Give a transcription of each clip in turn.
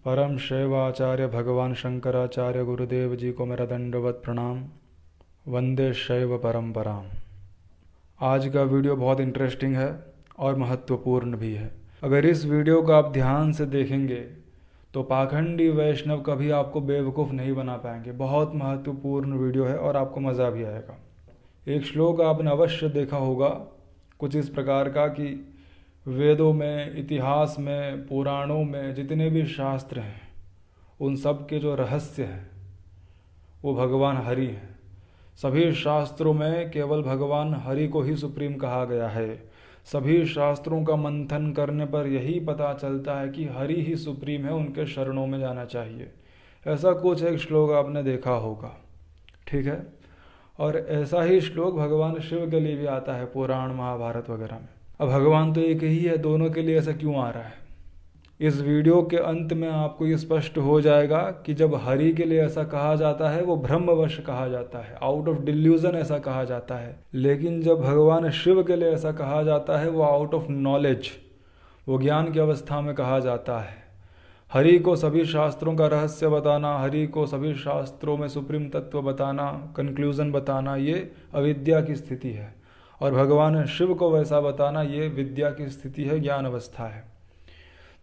परम शैवाचार्य भगवान शंकराचार्य गुरुदेव जी को मेरा दंडवत प्रणाम। वंदे शैव परंपराम। आज का वीडियो बहुत इंटरेस्टिंग है और महत्वपूर्ण भी है। अगर इस वीडियो को आप ध्यान से देखेंगे तो पाखंडी वैष्णव कभी आपको बेवकूफ़ नहीं बना पाएंगे। बहुत महत्वपूर्ण वीडियो है और आपको मज़ा भी आएगा। एक श्लोक आपने अवश्य देखा होगा कुछ इस प्रकार का कि वेदों में, इतिहास में, पुराणों में जितने भी शास्त्र हैं उन सब के जो रहस्य हैं वो भगवान हरि हैं। सभी शास्त्रों में केवल भगवान हरि को ही सुप्रीम कहा गया है। सभी शास्त्रों का मंथन करने पर यही पता चलता है कि हरि ही सुप्रीम है, उनके शरणों में जाना चाहिए। ऐसा कुछ एक श्लोक आपने देखा होगा, ठीक है। और ऐसा ही श्लोक भगवान शिव के लिए भी आता है पुराण महाभारत वगैरह में। अब भगवान तो एक ही है, दोनों के लिए ऐसा क्यों आ रहा है? इस वीडियो के अंत में आपको ये स्पष्ट हो जाएगा कि जब हरि के लिए ऐसा कहा जाता है वो ब्रह्मवश कहा जाता है, आउट ऑफ डिल्यूजन ऐसा कहा जाता है। लेकिन जब भगवान शिव के लिए ऐसा कहा जाता है वो आउट ऑफ नॉलेज, वो ज्ञान की अवस्था में कहा जाता है। हरि को सभी शास्त्रों का रहस्य बताना, हरि को सभी शास्त्रों में सुप्रीम तत्व बताना, कंक्लूजन बताना, ये अविद्या की स्थिति है। और भगवान शिव को वैसा बताना ये विद्या की स्थिति है, ज्ञान अवस्था है।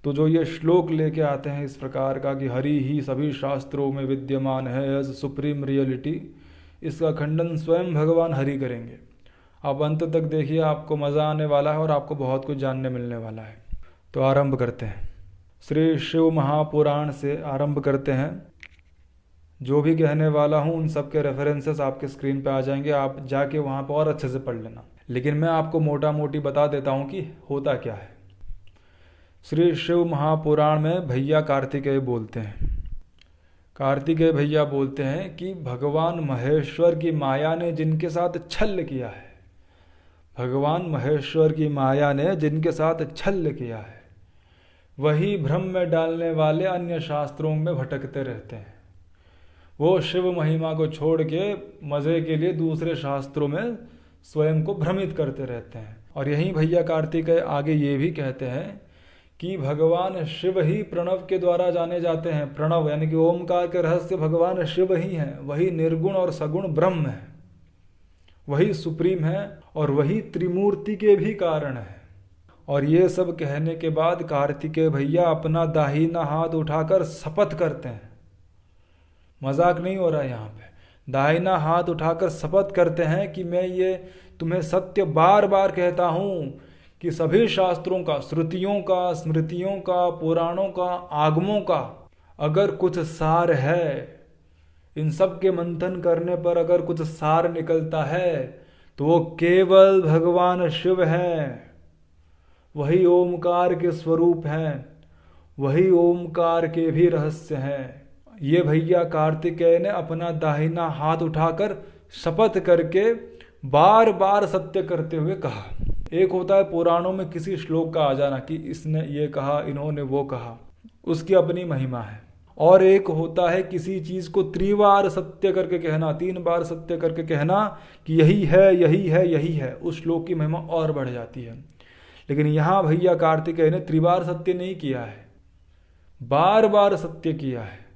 तो जो ये श्लोक लेके आते हैं इस प्रकार का कि हरि ही सभी शास्त्रों में विद्यमान है एज सुप्रीम रियलिटी, इसका खंडन स्वयं भगवान हरि करेंगे। आप अंत तक देखिए, आपको मज़ा आने वाला है और आपको बहुत कुछ जानने मिलने वाला है। तो आरंभ करते हैं। श्री शिव महापुराण से आरंभ करते हैं। जो भी कहने वाला हूँ उन सब के रेफरेंसेस आपके स्क्रीन पे आ जाएंगे, आप जाके वहाँ पर और अच्छे से पढ़ लेना। लेकिन मैं आपको मोटा मोटी बता देता हूँ कि होता क्या है। श्री शिव महापुराण में भैया कार्तिकेय बोलते हैं। कार्तिकेय भैया बोलते हैं कि भगवान महेश्वर की माया ने जिनके साथ छल किया है, भगवान महेश्वर की माया ने जिनके साथ छल किया है, वही भ्रम में डालने वाले अन्य शास्त्रों में भटकते रहते हैं। वो शिव महिमा को छोड़ के मज़े के लिए दूसरे शास्त्रों में स्वयं को भ्रमित करते रहते हैं। और यहीं भैया कार्तिकेय आगे ये भी कहते हैं कि भगवान शिव ही प्रणव के द्वारा जाने जाते हैं। प्रणव यानी कि ओमकार के रहस्य भगवान शिव ही हैं। वही निर्गुण और सगुण ब्रह्म है, वही सुप्रीम है और वही त्रिमूर्ति के भी कारण है। और ये सब कहने के बाद कार्तिकेय भैया अपना दाहिना हाथ उठाकर शपथ करते हैं। मजाक नहीं हो रहा है यहाँ पे। दाहिना हाथ उठाकर शपथ करते हैं कि मैं ये तुम्हें सत्य बार बार कहता हूँ कि सभी शास्त्रों का, श्रुतियों का, स्मृतियों का, पुराणों का, आगमों का अगर कुछ सार है, इन सब के मंथन करने पर अगर कुछ सार निकलता है तो वो केवल भगवान शिव हैं। वही ओमकार के स्वरूप हैं, वही ओमकार के भी रहस्य हैं। ये भैया कार्तिकेय ने अपना दाहिना हाथ उठाकर शपथ करके बार बार सत्य करते हुए कहा। एक होता है पुराणों में किसी श्लोक का आ जाना कि इसने ये कहा, इन्होंने वो कहा, उसकी अपनी महिमा है। और एक होता है किसी चीज को त्रिबार सत्य करके कहना, 3 बार सत्य करके कहना कि यही है, यही है, यही है। उस श्लोक की महिमा और बढ़ जाती है। लेकिन यहां भैया कार्तिकेय ने त्रिबार सत्य नहीं किया है, बार बार सत्य किया है,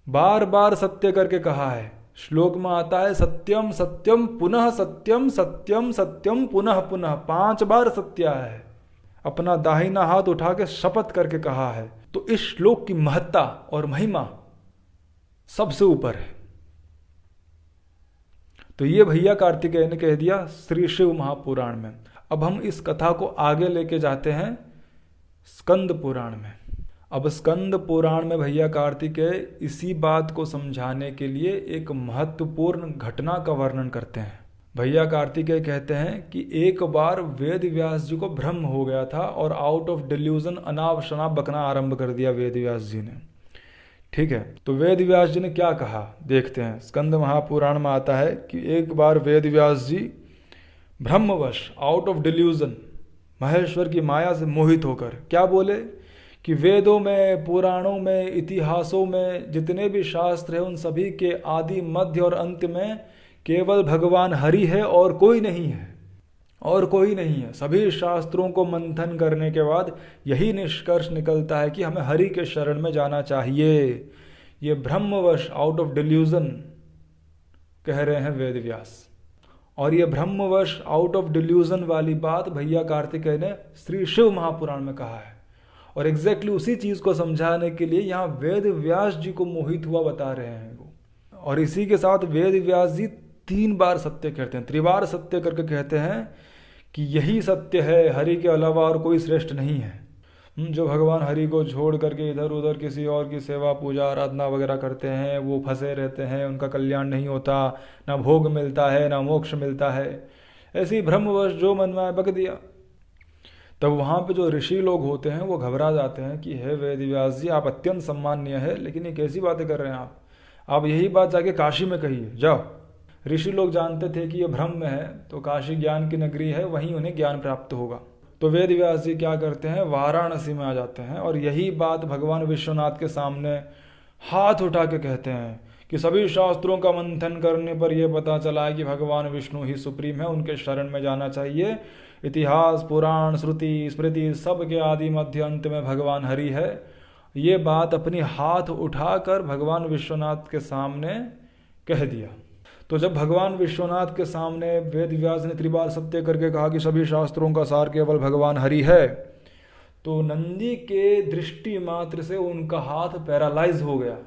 बार बार सत्य करके कहा है। श्लोक में आता है सत्यम सत्यम पुनः सत्यम, सत्यम सत्यम पुनः पुनः, 5 बार सत्य है। अपना दाहिना हाथ उठा के शपथ करके कहा है। तो इस श्लोक की महत्ता और महिमा सबसे ऊपर है। तो ये भैया कार्तिकेय ने कह दिया श्री शिव महापुराण में। अब हम इस कथा को आगे लेके जाते हैं स्कंद पुराण में। अब स्कंद पुराण में भैया कार्तिकेय इसी बात को समझाने के लिए एक महत्वपूर्ण घटना का वर्णन करते हैं। भैया कार्तिकेय कहते हैं कि एक बार वेद व्यास जी को भ्रम हो गया था और आउट ऑफ डिल्यूजन अनाप शनाप बकना आरंभ कर दिया वेद व्यास जी ने, ठीक है। तो वेद व्यास जी ने क्या कहा देखते हैं। स्कंद महापुराण में आता है कि एक बार वेद व्यास जी ब्रह्मवश, आउट ऑफ डिल्यूजन, महेश्वर की माया से मोहित होकर क्या बोले कि वेदों में, पुराणों में, इतिहासों में जितने भी शास्त्र हैं उन सभी के आदि, मध्य और अंत में केवल भगवान हरि है और कोई नहीं है। और कोई नहीं है। सभी शास्त्रों को मंथन करने के बाद यही निष्कर्ष निकलता है कि हमें हरि के शरण में जाना चाहिए। ये ब्रह्मवश, आउट ऑफ डिल्यूजन कह रहे हैं वेद व्यास। और ये ब्रह्मवश, आउट ऑफ डिल्यूजन वाली बात भैया कार्तिकेय ने श्री शिव महापुराण में कहा है। और एग्जैक्टली उसी चीज को समझाने के लिए यहाँ वेद व्यास जी को मोहित हुआ बता रहे हैं वो। और इसी के साथ वेद व्यास जी 3 बार सत्य कहते हैं, त्रिवार सत्य करके कहते हैं कि यही सत्य है, हरि के अलावा और कोई श्रेष्ठ नहीं है। जो भगवान हरि को छोड़ करके इधर उधर किसी और की सेवा पूजा आराधना वगैरह करते हैं, वो फंसे रहते हैं, उनका कल्याण नहीं होता, ना भोग मिलता है ना मोक्ष मिलता है। ऐसे ही ब्रह्मवश जो मन में आए बक दिया। तब वहाँ पे जो ऋषि लोग होते हैं वो घबरा जाते हैं कि हे वेद व्यास जी, आप अत्यंत सम्माननीय है, लेकिन ये कैसी बातें कर रहे हैं आप यही बात जाके काशी में कहिए, जाओ। ऋषि लोग जानते थे कि ये ब्रह्म है, तो काशी ज्ञान की नगरी है, वहीं उन्हें ज्ञान प्राप्त होगा। तो वेद व्यास जी क्या करते हैं, वाराणसी में आ जाते हैं और यही बात भगवान विश्वनाथ के सामने हाथ उठा के कहते हैं कि सभी शास्त्रों का मंथन करने पर यह पता चला है कि भगवान विष्णु ही सुप्रीम है, उनके शरण में जाना चाहिए। इतिहास, पुराण, श्रुति, स्मृति सब के आदि मध्य अंत में भगवान हरि है। ये बात अपनी हाथ उठाकर भगवान विश्वनाथ के सामने कह दिया। तो जब भगवान विश्वनाथ के सामने वेद व्यास ने त्रिबार सत्य करके कहा कि सभी शास्त्रों का सार केवल भगवान हरि है, तो नंदी के दृष्टि मात्र से उनका हाथ पैरालाइज हो गया।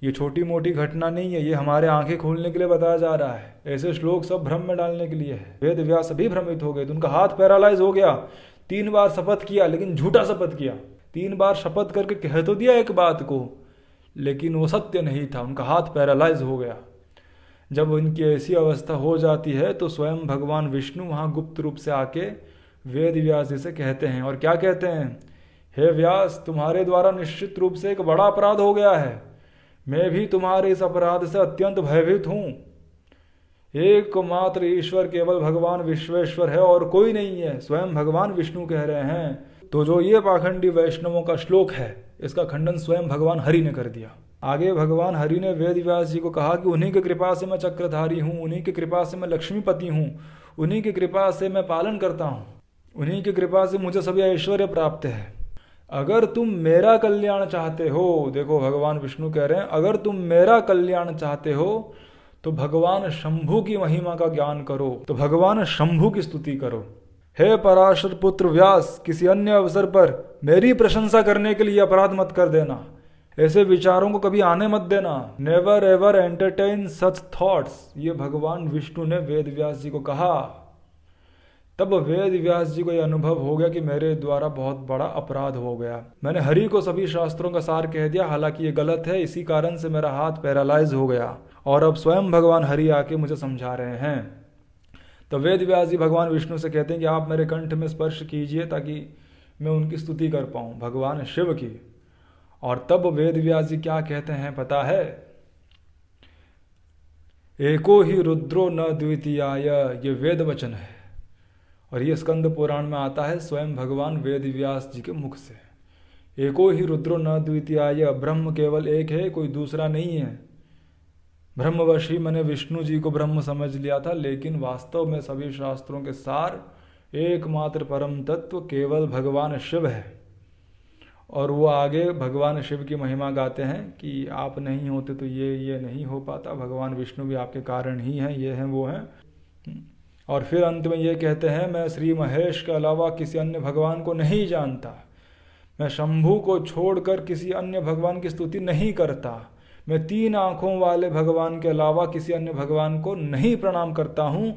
ये छोटी मोटी घटना नहीं है, ये हमारे आंखें खोलने के लिए बताया जा रहा है। ऐसे श्लोक सब भ्रम में डालने के लिए है। वेद व्यास सभी भ्रमित हो गए, तो उनका हाथ पैरालाइज हो गया। 3 बार शपथ किया, लेकिन झूठा शपथ किया। 3 बार शपथ करके कह तो दिया एक बात को, लेकिन वो सत्य नहीं था, उनका हाथ पैरालाइज हो गया। जब उनकी ऐसी अवस्था हो जाती है तो स्वयं भगवान विष्णु वहाँ गुप्त रूप से आके वेद व्यास जी से कहते हैं, और क्या कहते हैं, हे व्यास, तुम्हारे द्वारा निश्चित रूप से एक बड़ा अपराध हो गया है। मैं भी तुम्हारे इस अपराध से अत्यंत भयभीत हूँ। एकमात्र ईश्वर केवल भगवान विश्वेश्वर है और कोई नहीं है, स्वयं भगवान विष्णु कह रहे हैं। तो जो ये पाखंडी वैष्णवों का श्लोक है, इसका खंडन स्वयं भगवान हरि ने कर दिया। आगे भगवान हरि ने वेद व्यास जी को कहा कि उन्हीं की कृपा से मैं चक्रधारी हूँ, उन्हीं की कृपा से मैं लक्ष्मीपति हूँ, उन्हीं की कृपा से मैं पालन करता हूँ, उन्हीं की कृपा से मुझे सभी ऐश्वर्य प्राप्त है। अगर तुम मेरा कल्याण चाहते हो, देखो भगवान विष्णु कह रहे हैं, अगर तुम मेरा कल्याण चाहते हो तो भगवान शंभु की महिमा का ज्ञान करो, तो भगवान शंभु की स्तुति करो। हे पराशर पुत्र व्यास, किसी अन्य अवसर पर मेरी प्रशंसा करने के लिए अपराध मत कर देना, ऐसे विचारों को कभी आने मत देना। नेवर एवर एंटरटेन सच थॉट्स, ये भगवान विष्णु ने वेद व्यास जी को कहा। तब वेद व्यास जी को यह अनुभव हो गया कि मेरे द्वारा बहुत बड़ा अपराध हो गया, मैंने हरि को सभी शास्त्रों का सार कह दिया, हालांकि ये गलत है, इसी कारण से मेरा हाथ पैरालाइज हो गया और अब स्वयं भगवान हरि आके मुझे समझा रहे हैं। तो वेद व्यास जी भगवान विष्णु से कहते हैं कि आप मेरे कंठ में स्पर्श कीजिए ताकि मैं उनकी स्तुति कर पाऊँ, भगवान शिव की। और तब वेद व्यास जी क्या कहते हैं पता है, एको ही रुद्रो न द्वितीयाय, ये वेद वचन है और ये स्कंद पुराण में आता है स्वयं भगवान वेद व्यास जी के मुख से। एको ही रुद्रो न द्वितीयाय, ब्रह्म केवल एक है, कोई दूसरा नहीं है। ब्रह्मवश ही मैंने विष्णु जी को ब्रह्म समझ लिया था, लेकिन वास्तव में सभी शास्त्रों के सार एकमात्र परम तत्व केवल भगवान शिव है। और वो आगे भगवान शिव की महिमा गाते हैं कि आप नहीं होते तो ये नहीं हो पाता, भगवान विष्णु भी आपके कारण ही हैं, ये हैं वो हैं। और फिर अंत में ये कहते हैं, मैं श्री महेश के अलावा किसी अन्य भगवान को नहीं जानता, मैं शंभु को छोड़कर किसी अन्य भगवान की स्तुति नहीं करता, मैं 3 आँखों वाले भगवान के अलावा किसी अन्य भगवान को नहीं प्रणाम करता हूँ।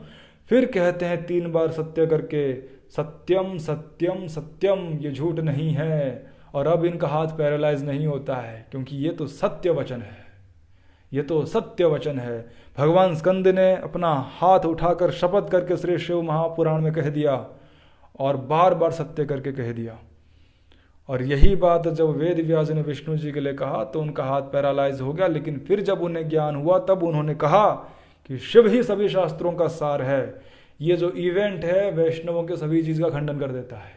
फिर कहते हैं 3 बार सत्य करके, सत्यम सत्यम सत्यम, ये झूठ नहीं है। और अब इनका हाथ पैरालाइज नहीं होता है, क्योंकि ये तो सत्य वचन है, ये तो सत्य वचन है। भगवान स्कंद ने अपना हाथ उठाकर शपथ करके श्री शिव महापुराण में कह दिया और बार बार सत्य करके कह दिया। और यही बात जब वेद व्यास ने विष्णु जी के लिए कहा तो उनका हाथ पैरालाइज हो गया, लेकिन फिर जब उन्हें ज्ञान हुआ तब उन्होंने कहा कि शिव ही सभी शास्त्रों का सार है। ये जो इवेंट है वैष्णवों के सभी चीज़ का खंडन कर देता है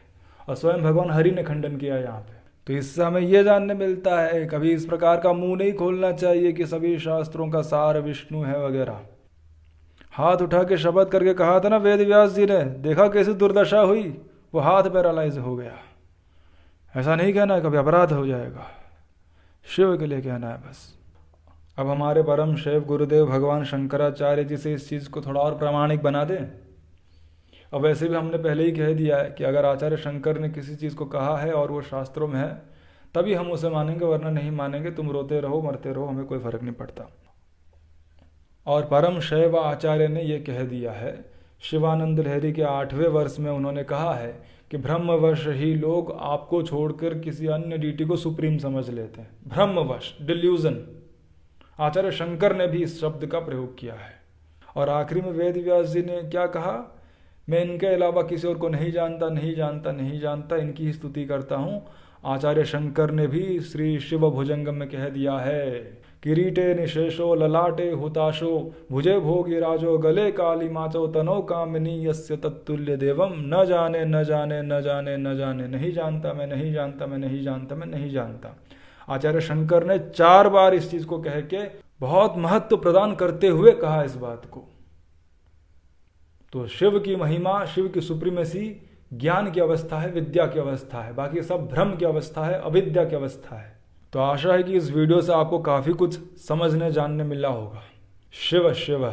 और स्वयं भगवान हरि ने खंडन किया यहाँ पे। तो इससे हमें यह जानने मिलता है कभी इस प्रकार का मुंह नहीं खोलना चाहिए कि सभी शास्त्रों का सार विष्णु है वगैरह। हाथ उठा के शपथ करके कहा था ना वेद व्यास जी ने, देखा कैसी दुर्दशा हुई, वो हाथ पैरालाइज हो गया। ऐसा नहीं कहना है, कभी अपराध हो जाएगा। शिव के लिए कहना है बस। अब हमारे परम शिव गुरुदेव भगवान शंकराचार्य जी से इस चीज़ को थोड़ा और प्रामाणिक बना दें। अब वैसे भी हमने पहले ही कह दिया है कि अगर आचार्य शंकर ने किसी चीज़ को कहा है और वो शास्त्रों में है तभी हम उसे मानेंगे, वरना नहीं मानेंगे। तुम रोते रहो मरते रहो, हमें कोई फर्क नहीं पड़ता। और परम शैव आचार्य ने यह कह दिया है, शिवानंद लहरी के 8वें वर्ष में उन्होंने कहा है कि ब्रह्मवश ही लोग आपको छोड़कर किसी अन्य डीटी को सुप्रीम समझ लेते हैं। ब्रह्मवश, डिल्यूजन। आचार्य शंकर ने भी इस शब्द का प्रयोग किया है। और आखिरी में वेद व्यास जी ने क्या कहा, मैं इनके अलावा किसी और को नहीं जानता, नहीं जानता, नहीं जानता, इनकी ही स्तुति करता हूँ। आचार्य शंकर ने भी श्री शिव भुजंगम में कह दिया है, किरीटे निशेषो ललाटे हुताशो भुजे भोगी राजो गले काली माचो तनो कामिनी यस्य तत्तुल्य देवम न जाने न जाने न जाने न जाने। नहीं जानता, मैं नहीं जानता, मैं नहीं जानता, मैं नहीं जानता। आचार्य शंकर ने 4 बार इस चीज को कह के बहुत महत्व प्रदान करते हुए कहा इस बात को। तो शिव की महिमा, शिव की सुप्रीमेसी ज्ञान की अवस्था है, विद्या की अवस्था है, बाकी सब भ्रम की अवस्था है, अविद्या की अवस्था है। तो आशा है कि इस वीडियो से आपको काफ़ी कुछ समझने जानने मिला होगा। शिव शिव।